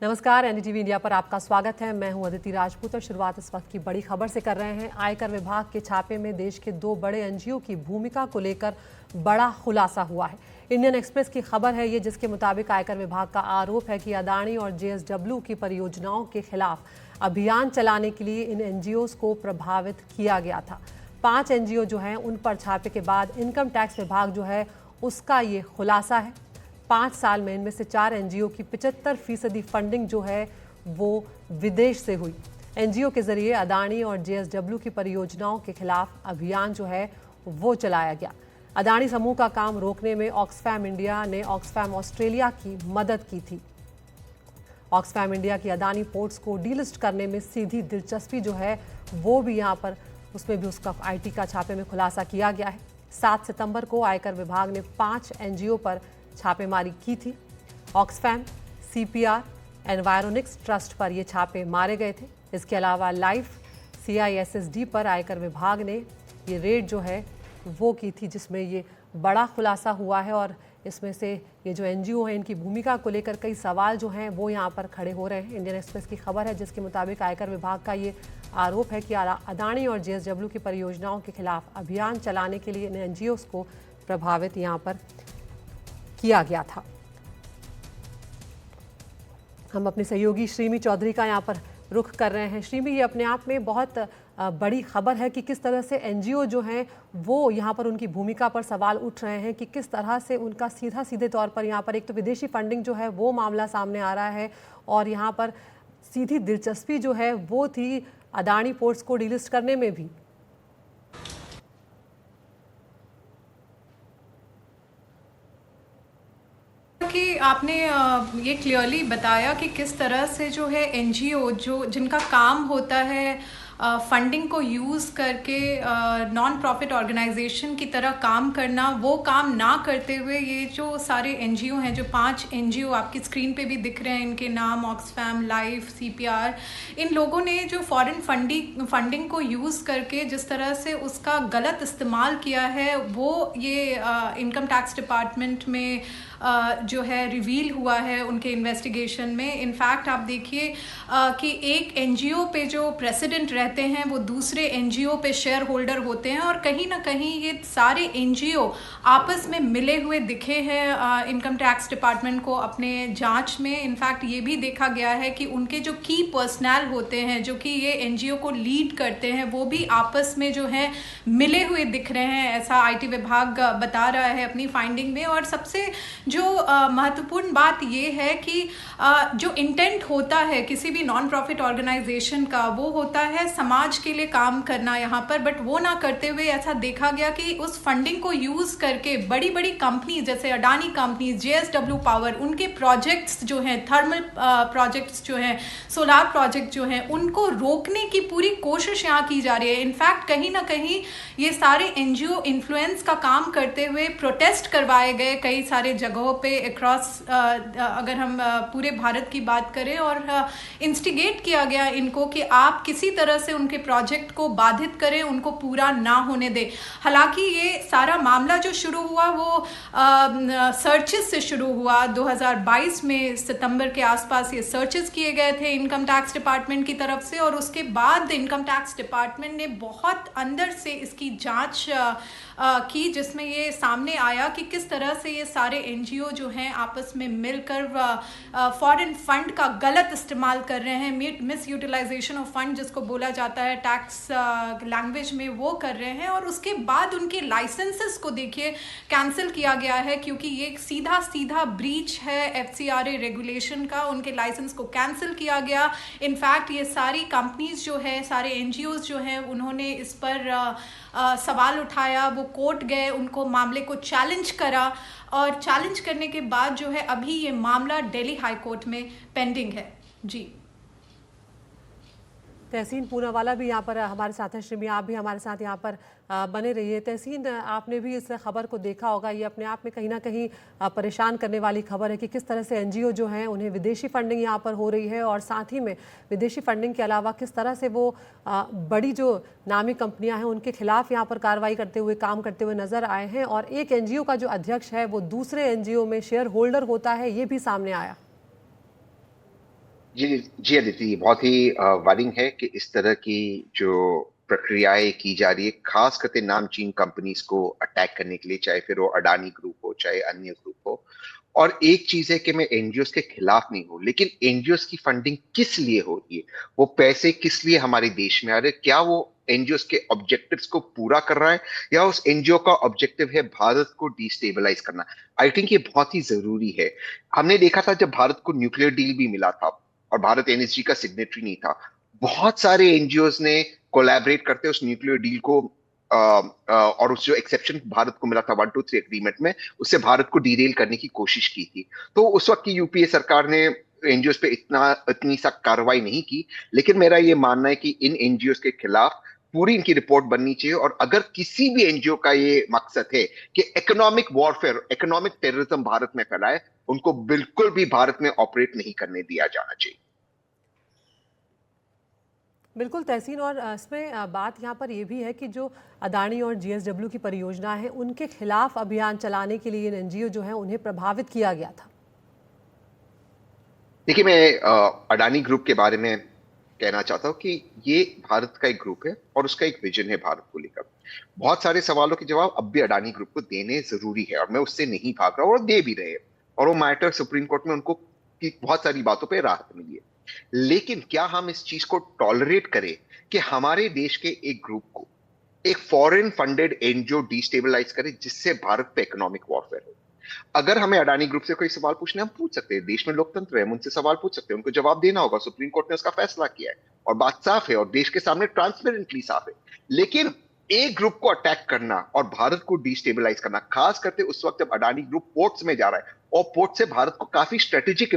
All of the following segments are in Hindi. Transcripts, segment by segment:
नमस्कार, एनडीटीवी इंडिया पर आपका स्वागत है। मैं हूं अदिति राजपूत और शुरुआत इस वक्त की बड़ी खबर से कर रहे हैं। आयकर विभाग के छापे में देश के 2 बड़े एनजीओ की भूमिका को लेकर बड़ा खुलासा हुआ है। इंडियन एक्सप्रेस की खबर है ये, जिसके मुताबिक आयकर विभाग का आरोप है कि अदानी और जेएसडब्ल्यू की परियोजनाओं के खिलाफ अभियान चलाने के लिए इन एनजीओ को प्रभावित किया गया था। 5 एनजीओ जो हैं उन पर छापे के बाद इनकम टैक्स विभाग जो है उसका ये खुलासा है। 5 साल में इनमें से 4 एनजीओ की 75% फंडिंग जो है वो विदेश से हुई। एनजीओ के जरिए अदानी और जेएसडब्ल्यू की परियोजनाओं के खिलाफ अभियान जो है वो चलाया गया। अदानी समूह का काम रोकने में ऑक्सफैम इंडिया ने ऑक्सफैम ऑस्ट्रेलिया की मदद की थी। ऑक्सफैम इंडिया की अदानी पोर्ट्स को डीलिस्ट करने में सीधी दिलचस्पी जो है वो भी यहाँ पर उसमें भी उसका आईटी का छापे में खुलासा किया गया है। 7 सितंबर को आयकर विभाग ने 5 एनजीओ पर छापेमारी की थी। ऑक्सफैम, सीपीआर, एनवायरोनिक्स ट्रस्ट पर ये छापे मारे गए थे। इसके अलावा लाइफ सीआईएसएसडी पर आयकर विभाग ने ये रेड जो है वो की थी, जिसमें ये बड़ा खुलासा हुआ है। और इसमें से ये जो एनजीओ हैं इनकी भूमिका को लेकर कई सवाल जो हैं वो यहाँ पर खड़े हो रहे हैं। इंडियन एक्सप्रेस की खबर है जिसके मुताबिक आयकर विभाग का ये आरोप है कि अदानी और जेएसडब्ल्यू की परियोजनाओं के खिलाफ अभियान चलाने के लिए इन एनजीओ को प्रभावित यहाँ पर किया गया था। हम अपने सहयोगी श्रीमी चौधरी का यहाँ पर रुख कर रहे हैं। श्रीमी, ये अपने आप में बहुत बड़ी खबर है कि किस तरह से एनजीओ जो हैं वो यहाँ पर उनकी भूमिका पर सवाल उठ रहे हैं कि किस तरह से उनका सीधे तौर पर यहाँ पर एक तो विदेशी फंडिंग जो है वो मामला सामने आ रहा है, और यहाँ पर सीधी दिलचस्पी जो है वो थी अदानी पोर्ट्स को डीलिस्ट करने में भी। कि आपने ये क्लियरली बताया कि किस तरह से जो है एनजीओ जो जिनका काम होता है फंडिंग को यूज़ करके नॉन प्रॉफिट ऑर्गेनाइजेशन की तरह काम करना, वो काम ना करते हुए ये जो सारे एनजीओ हैं, जो 5 एनजीओ आपकी स्क्रीन पे भी दिख रहे हैं, इनके नाम ऑक्सफैम, लाइफ, सीपीआर, इन लोगों ने जो फॉरेन फंडिंग को यूज़ करके जिस तरह से उसका गलत इस्तेमाल किया है, वो ये इनकम टैक्स डिपार्टमेंट में जो है रिवील हुआ है उनके इन्वेस्टिगेशन में। इनफैक्ट आप देखिए कि एक एनजीओ पे जो प्रेसिडेंट रहते हैं वो दूसरे एनजीओ पे शेयर होल्डर होते हैं, और कहीं ना कहीं ये सारे एनजीओ आपस में मिले हुए दिखे हैं इनकम टैक्स डिपार्टमेंट को अपने जांच में। इनफैक्ट ये भी देखा गया है कि उनके जो की पर्सनल होते हैं जो कि ये एनजीओ को लीड करते हैं, वो भी आपस में जो है मिले हुए दिख रहे हैं, ऐसा आईटी विभाग बता रहा है अपनी फाइंडिंग में। और सबसे जो महत्वपूर्ण बात ये है कि जो इंटेंट होता है किसी भी नॉन प्रॉफिट ऑर्गेनाइजेशन का, वो होता है समाज के लिए काम करना यहाँ पर, बट वो ना करते हुए ऐसा देखा गया कि उस फंडिंग को यूज करके बड़ी बड़ी कंपनी जैसे अडानी कंपनी, जेएसडब्ल्यू पावर, उनके प्रोजेक्ट्स जो हैं, थर्मल प्रोजेक्ट्स जो हैं, सोलार प्रोजेक्ट जो हैं, उनको रोकने की पूरी कोशिश यहाँ की जा रही है। इनफैक्ट कहीं ना कहीं ये सारे एनजीओ इन्फ्लुएंस का काम करते हुए प्रोटेस्ट करवाए गए कई सारे जगहों पे अक्रॉस, अगर हम पूरे भारत की बात करें, और इंस्टिगेट किया गया इनको कि आप किसी तरह से उनके प्रोजेक्ट को बाधित करें, उनको पूरा ना होने दें। हालांकि ये सारा मामला जो शुरू हुआ वो सर्चेस से शुरू हुआ। 2022 में सितंबर के आसपास ये सर्चेस किए गए थे इनकम टैक्स डिपार्टमेंट की तरफ से, और उसके बाद इनकम टैक्स डिपार्टमेंट ने बहुत अंदर से इसकी जांच की, जिसमें ये सामने आया कि किस तरह से ये सारे एनजीओ जो हैं आपस में मिलकर फॉरेन फंड का गलत इस्तेमाल कर रहे हैं, मिस यूटिलाइजेशन ऑफ फंड जिसको बोला जाता है टैक्स लैंग्वेज में, वो कर रहे हैं। और उसके बाद उनके लाइसेंसेस को देखिए कैंसिल किया गया है, क्योंकि ये सीधा ब्रीच है एफसीआरए रेगुलेशन का। उनके लाइसेंस को कैंसिल किया गया। इनफैक्ट ये सारी कंपनीज जो है, सारे एनजीओ जो हैं, उन्होंने इस पर सवाल उठाया, वो कोर्ट गए, उनको मामले को चैलेंज करा, और चैलेंज करने के बाद जो है अभी ये मामला दिल्ली हाई कोर्ट में पेंडिंग है। जी, तहसीन पूनावाला भी यहाँ पर हमारे साथ हैं। श्रीमी, आप भी हमारे साथ यहाँ पर बने रहिए। तहसीन, आपने भी इस खबर को देखा होगा, ये अपने आप में कहीं ना कहीं परेशान करने वाली खबर है कि किस तरह से एनजीओ जो हैं उन्हें विदेशी फंडिंग यहाँ पर हो रही है, और साथ ही में विदेशी फंडिंग के अलावा किस तरह से वो बड़ी जो नामी कंपनियां हैं उनके खिलाफ यहाँ पर कार्रवाई करते हुए, काम करते हुए नजर आए हैं। और एक एनजीओ का जो अध्यक्ष है वो दूसरे एनजीओ में शेयर होल्डर होता है, ये भी सामने आया। जी जी अदिति, ये बहुत ही वर्रिंग है कि इस तरह की जो प्रक्रियाएं की जा रही है, खास करके नामचीन कंपनीज को अटैक करने के लिए, चाहे फिर वो अडानी ग्रुप हो चाहे अन्य ग्रुप हो। और एक चीज है कि मैं एनजीओस के खिलाफ नहीं हूं, लेकिन एनजीओस की फंडिंग किस लिए हो रही है, वो पैसे किस लिए हमारे देश में आ रहे हैं, क्या वो एनजीओस के ऑब्जेक्टिव्स को पूरा कर रहा है, या उस एनजीओ का ऑब्जेक्टिव है भारत को डिस्टेबलाइज करना। आई थिंक ये बहुत ही जरूरी है। हमने देखा था जब भारत को न्यूक्लियर डील भी मिला था और भारत एनएसजी का सिग्नेटरी नहीं था, बहुत सारे एनजीओज ने कोलैबोरेट करते उस न्यूक्लियर डील को और उस जो एक्सेप्शन भारत को मिला था 123 एग्रीमेंट में, उससे भारत को डीरेल करने की कोशिश की थी। तो उस वक्त की यूपीए सरकार ने एनजीओ पे इतनी सा कार्रवाई नहीं की। लेकिन मेरा ये मानना है कि इन एनजीओ के खिलाफ पूरी इनकी रिपोर्ट बननी चाहिए, और अगर किसी भी एनजीओ का ये मकसद है कि economic warfare, economic terrorism Bharat में फैलाए, उनको बिल्कुल भी भारत में ऑपरेट नहीं करने दिया जाना चाहिए। बिल्कुल तहसीन, और इसमें बात यहाँ पर ये भी है कि जो अदानी और जीएसडब्ल्यू की परियोजना है उनके खिलाफ अभियान चलाने के लिए एनजीओ जो है उन्हें प्रभावित किया गया था। देखिए, मैं अडानी ग्रुप के बारे में कहना चाहता हूँ कि ये भारत का एक ग्रुप है और उसका एक विजन है भारत को लेकर। बहुत सारे सवालों के जवाब अब भी अडानी ग्रुप को देने जरूरी है, और मैं उससे नहीं भाग रहा हूँ, और दे भी रहे हैं। और वो मैटर सुप्रीम कोर्ट में उनको की बहुत सारी बातों पे राहत मिली है। लेकिन क्या हम इस चीज को टॉलरेट करें कि हमारे देश के एक ग्रुप को एक फॉरेन फंडेड एनजीओ डिस्टेबलाइज करे, जिससे भारत पे इकोनॉमिक वॉरफेयर हो? अगर हमें अडानी ग्रुप से कोई सवाल पूछने, हम पूछ सकते हैं, देश में लोकतंत्र है, हम उनसे सवाल पूछ सकते हैं, उनको जवाब देना होगा। सुप्रीम कोर्ट ने उसका फैसला किया है और बात साफ है और देश के सामने ट्रांसपेरेंटली साफ है। लेकिन एक ग्रुप को अटैक करना और भारत को डिस्टेबलाइज करना, खास करके उस वक्त जब अडानी ग्रुप पोर्ट्स में जा रहा है और पोर्ट से भारत को काफी स्ट्रेटेजिक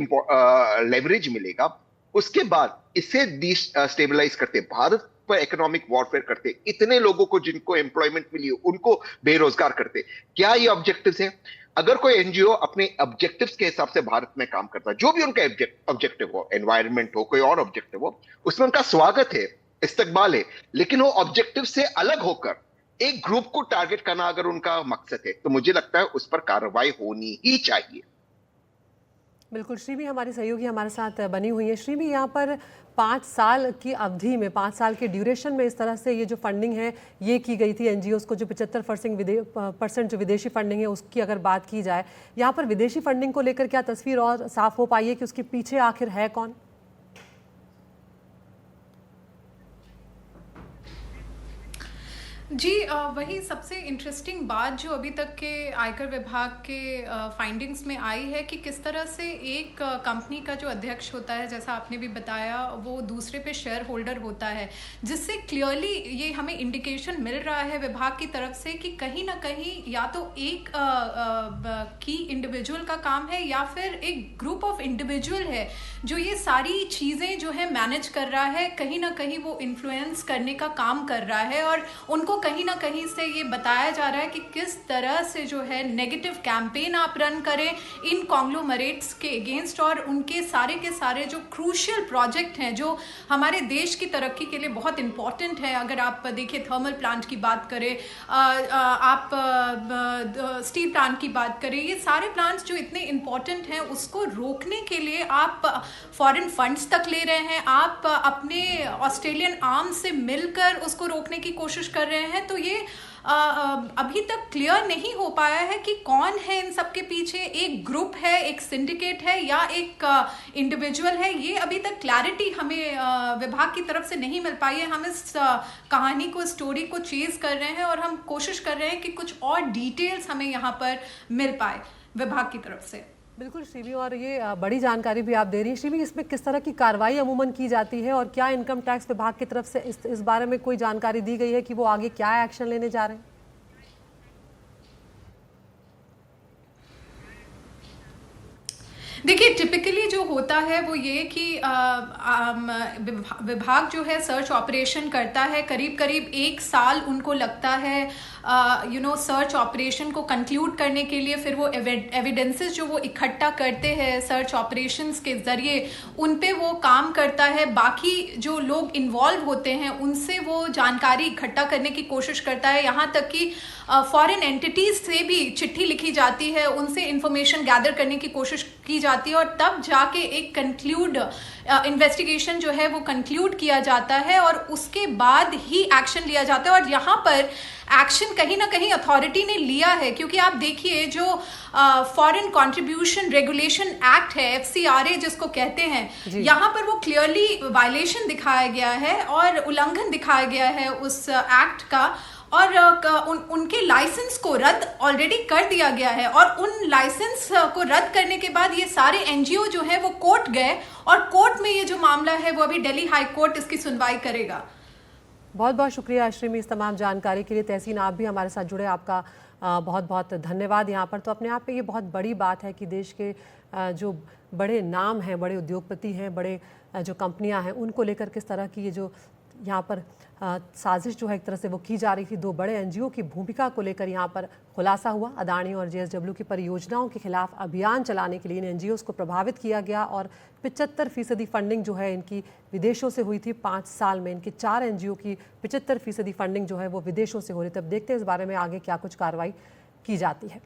लेवरेज मिलेगा, उसके बाद इसे डिस्टेबलाइज करते, भारत पर इकोनॉमिक वॉरफेयर करते, इतने लोगों को जिनको एम्प्लॉयमेंट मिली उनको बेरोजगार करते, क्या ये ऑब्जेक्टिव्स हैं? अगर कोई एनजीओ अपने ऑब्जेक्टिव्स के हिसाब से भारत में काम करता है, जो भी उनका ऑब्जेक्टिव हो, एनवायरनमेंट हो, कोई और ऑब्जेक्टिव हो, उसमें उनका स्वागत है, इस्तकबाल है। लेकिन वो ऑब्जेक्टिव से अलग होकर एक ग्रुप को टारगेट करना अगर उनका मकसद है, तो मुझे लगता है उस पर कार्रवाई होनी ही चाहिए। बिल्कुल, श्री भी हमारी सहयोगी हमारे साथ बनी हुई है। श्री भी, यहाँ पर 5 साल की अवधि में, 5 साल के ड्यूरेशन में इस तरह से ये जो फंडिंग है ये की गई थी एनजीओस को, जो 75% जो विदेशी फंडिंग है उसकी अगर बात की जाए, यहाँ पर विदेशी फंडिंग को लेकर क्या तस्वीर और साफ हो पाई है कि उसके पीछे आखिर है कौन? जी वही सबसे इंटरेस्टिंग बात जो अभी तक के आयकर विभाग के फाइंडिंग्स में आई है कि किस तरह से एक कंपनी का जो अध्यक्ष होता है, जैसा आपने भी बताया, वो दूसरे पे शेयर होल्डर होता है, जिससे क्लियरली ये हमें इंडिकेशन मिल रहा है विभाग की तरफ से कि कहीं ना कहीं या तो एक की इंडिविजुअल का काम है या फिर एक ग्रुप ऑफ इंडिविजुअल है जो ये सारी चीज़ें जो है मैनेज कर रहा है, कहीं ना कहीं वो इन्फ्लुएंस करने का काम कर रहा है, और उनको कहीं ना कहीं से ये बताया जा रहा है कि किस तरह से जो है नेगेटिव कैंपेन आप रन करें इन कॉन्ग्लोमरेट्स के अगेंस्ट, और उनके सारे के सारे जो क्रूशियल प्रोजेक्ट हैं जो हमारे देश की तरक्की के लिए बहुत इंपॉर्टेंट है। अगर आप देखिए थर्मल प्लांट की बात करें, आप स्टील प्लांट की बात करें, ये सारे प्लांट्स जो इतने इंपॉर्टेंट हैं उसको रोकने के लिए आप फॉरेन फंड्स तक ले रहे हैं, आप अपने ऑस्ट्रेलियन आर्म से मिलकर उसको रोकने की कोशिश कर रहे हैं। तो ये अभी तक क्लियर नहीं हो पाया है कि कौन है इन सब के पीछे, एक ग्रुप है, एक सिंडिकेट है या एक इंडिविजुअल है। ये अभी तक क्लैरिटी हमें विभाग की तरफ से नहीं मिल पाई है। हम इस कहानी को, स्टोरी को चेज कर रहे हैं और हम कोशिश कर रहे हैं कि कुछ और डिटेल्स हमें यहाँ पर मिल पाए विभाग की तरफ से। बिल्कुल श्रीवी, और ये बड़ी जानकारी भी आप दे रही हैं। श्रीवी, इसमें किस तरह की कार्रवाई अमूमन की जाती है और क्या इनकम टैक्स विभाग की तरफ से इस बारे में कोई जानकारी दी गई है कि वो आगे क्या एक्शन लेने जा रहे हैं? देखिए टिपिकली जो होता है वो ये कि विभाग जो है सर्च ऑपरेशन करता है, करीब करीब 1 साल उनको लगता है सर्च ऑपरेशन को कंक्लूड करने के लिए। फिर वो एविडेंसेस जो वो इकट्ठा करते हैं सर्च ऑपरेशंस के ज़रिए, उन पे वो काम करता है। बाकी जो लोग इन्वॉल्व होते हैं उनसे वो जानकारी इकट्ठा करने की कोशिश करता है, यहाँ तक कि फॉरेन एंटिटीज से भी चिट्ठी लिखी जाती है, उनसे इंफॉर्मेशन गैदर करने की कोशिश की जाती है, और तब जाके एक कंक्लूड इन्वेस्टिगेशन जो है वो कंक्लूड किया जाता है और उसके बाद ही एक्शन लिया जाता है। और यहाँ पर एक्शन कहीं ना कहीं अथॉरिटी ने लिया है, क्योंकि आप देखिए जो फॉरेन कंट्रीब्यूशन रेगुलेशन एक्ट है, FCRA जिसको कहते हैं, यहाँ पर वो क्लियरली वायलेशन दिखाया गया है और उल्लंघन दिखाया गया है उस एक्ट का, और उनके लाइसेंस को रद्द ऑलरेडी कर दिया गया है। और उन लाइसेंस को रद्द करने के बाद ये सारे NGO जो है वो कोर्ट गए और कोर्ट में ये जो मामला है वो अभी दिल्ली हाई कोर्ट इसकी सुनवाई करेगा। बहुत बहुत शुक्रिया अश्रिमी इस तमाम जानकारी के लिए। तहसीन, आप भी हमारे साथ जुड़े, आपका बहुत बहुत धन्यवाद। यहाँ पर तो अपने आप में ये बहुत बड़ी बात है कि देश के जो बड़े नाम हैं, बड़े उद्योगपति हैं, बड़े जो कंपनियां हैं, उनको लेकर किस तरह की ये जो यहाँ पर साजिश जो है एक तरह से वो की जा रही थी। दो बड़े NGO की भूमिका को लेकर यहाँ पर खुलासा हुआ। अदानी और JSW की परियोजनाओं के खिलाफ अभियान चलाने के लिए इन NGOs को प्रभावित किया गया और 75% फंडिंग जो है इनकी विदेशों से हुई थी। 5 साल में इनके 4 NGO की 75% फंडिंग जो है वो विदेशों से हो रही थी। अब देखते हैं इस बारे में आगे क्या कुछ कार्रवाई की जाती है।